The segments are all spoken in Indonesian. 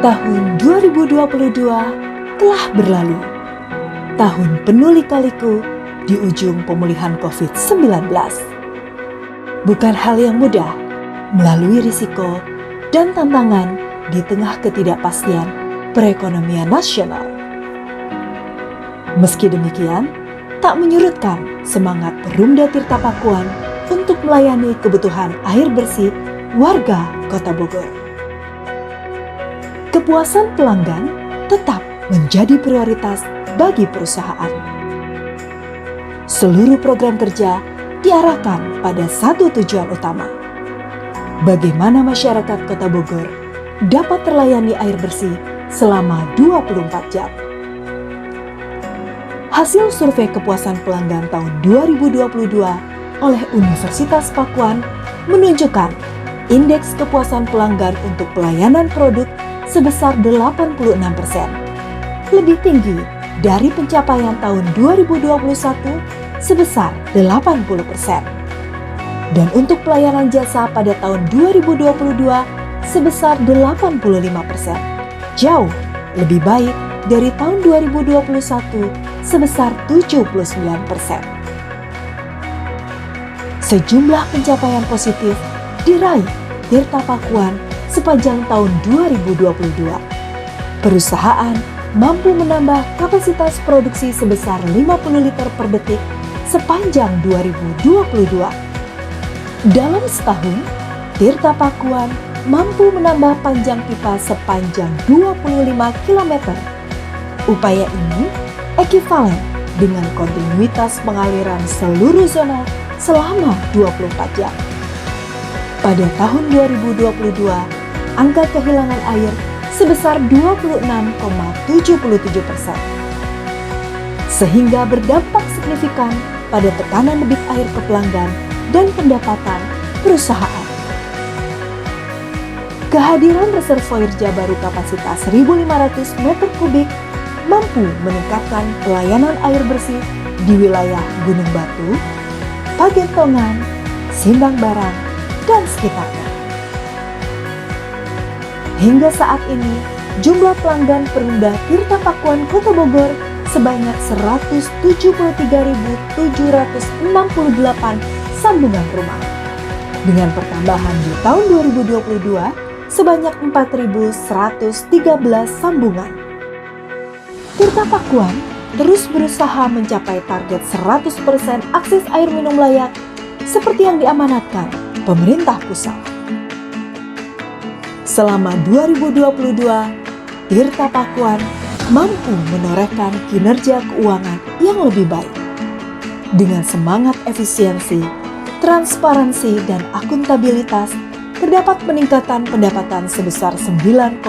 Tahun 2022 telah berlalu. Tahun penuh lika-liku di ujung pemulihan COVID-19. Bukan hal yang mudah melalui risiko dan tantangan di tengah ketidakpastian perekonomian nasional. Meski demikian, tak menyurutkan semangat Perumda Tirta Pakuan untuk melayani kebutuhan air bersih warga Kota Bogor. Kepuasan pelanggan tetap menjadi prioritas bagi perusahaan. Seluruh program kerja diarahkan pada satu tujuan utama: bagaimana masyarakat Kota Bogor dapat terlayani air bersih selama 24 jam. Hasil survei kepuasan pelanggan tahun 2022 oleh Universitas Pakuan menunjukkan indeks kepuasan pelanggan untuk pelayanan produk sebesar 86%, lebih tinggi dari pencapaian tahun 2021 sebesar 80%. Dan untuk pelayanan jasa pada tahun 2022 sebesar 85%, jauh lebih baik dari tahun 2021 sebesar 79%. Sejumlah pencapaian positif diraih Tirta Pakuan sepanjang tahun 2022. Perusahaan mampu menambah kapasitas produksi sebesar 50 liter per detik sepanjang 2022. Dalam setahun, Tirta Pakuan mampu menambah panjang pipa sepanjang 25 km. Upaya ini ekivalen dengan kontinuitas pengaliran seluruh zona selama 24 jam. Pada tahun 2022, angka kehilangan air sebesar 26,77%, sehingga berdampak signifikan pada tekanan debit air ke pelanggan dan pendapatan perusahaan. Kehadiran reservoir Jabaru kapasitas 1.500 meter kubik mampu meningkatkan pelayanan air bersih di wilayah Gunung Batu, Pagentongan, Simbang Barang, dan sekitarnya. Hingga saat ini, jumlah pelanggan Perumda Tirta Pakuan Kota Bogor sebanyak 173.768 sambungan rumah. Dengan pertambahan di tahun 2022 sebanyak 4.113 sambungan. Tirta Pakuan terus berusaha mencapai target 100% akses air minum layak seperti yang diamanatkan pemerintah pusat. Selama 2022, Tirta Pakuan mampu menorehkan kinerja keuangan yang lebih baik. Dengan semangat efisiensi, transparansi, dan akuntabilitas, terdapat peningkatan pendapatan sebesar 9,74%.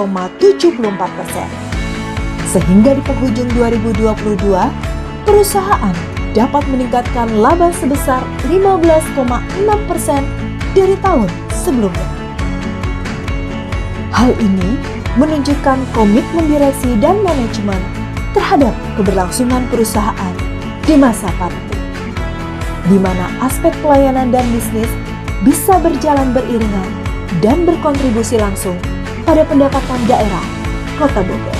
Sehingga di penghujung 2022, perusahaan dapat meningkatkan laba sebesar 15,6% dari tahun sebelumnya. Hal ini menunjukkan komitmen direksi dan manajemen terhadap keberlangsungan perusahaan di masa pandemi, di mana aspek pelayanan dan bisnis bisa berjalan beriringan dan berkontribusi langsung pada pendapatan daerah Kota Bogor.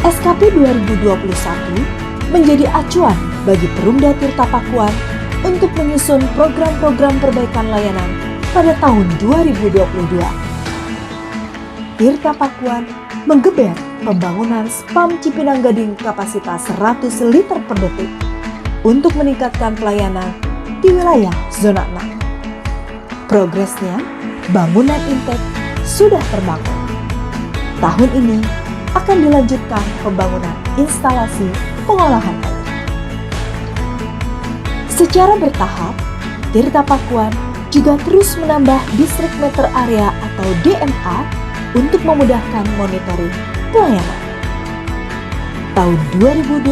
SKP 2021 menjadi acuan bagi Perumda Tirta Pakuan untuk menyusun program-program perbaikan layanan pada tahun 2022. Tirta Pakuan menggeber pembangunan spam Cipinang Gading kapasitas 100 liter per detik untuk meningkatkan pelayanan di wilayah zona 6. Progresnya, bangunan intake sudah terbangun. Tahun ini akan dilanjutkan pembangunan instalasi pengolahan air. Secara bertahap, Tirta Pakuan juga terus menambah distrik meter area atau DMA untuk memudahkan monitoring pelayanan. Tahun 2022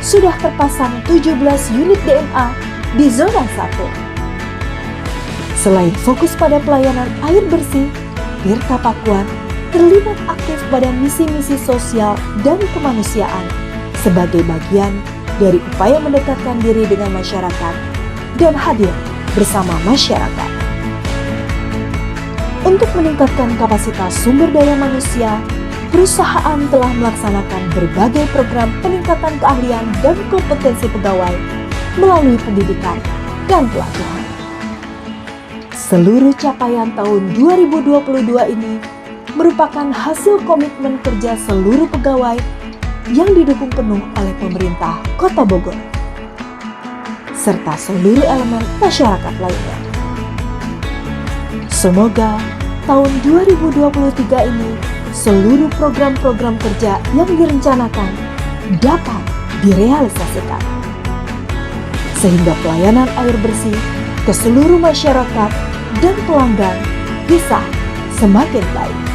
sudah terpasang 17 unit DMA di zona 1. Selain fokus pada pelayanan air bersih, Tirta Pakuan terlibat aktif pada misi-misi sosial dan kemanusiaan sebagai bagian dari upaya mendekatkan diri dengan masyarakat dan hadir bersama masyarakat. Untuk meningkatkan kapasitas sumber daya manusia, perusahaan telah melaksanakan berbagai program peningkatan keahlian dan kompetensi pegawai melalui pendidikan dan pelatihan. Seluruh capaian tahun 2022 ini merupakan hasil komitmen kerja seluruh pegawai yang didukung penuh oleh pemerintah Kota Bogor, serta seluruh elemen masyarakat lainnya. Semoga tahun 2023 ini seluruh program-program kerja yang direncanakan dapat direalisasikan, sehingga pelayanan air bersih ke seluruh masyarakat dan pelanggan bisa semakin baik.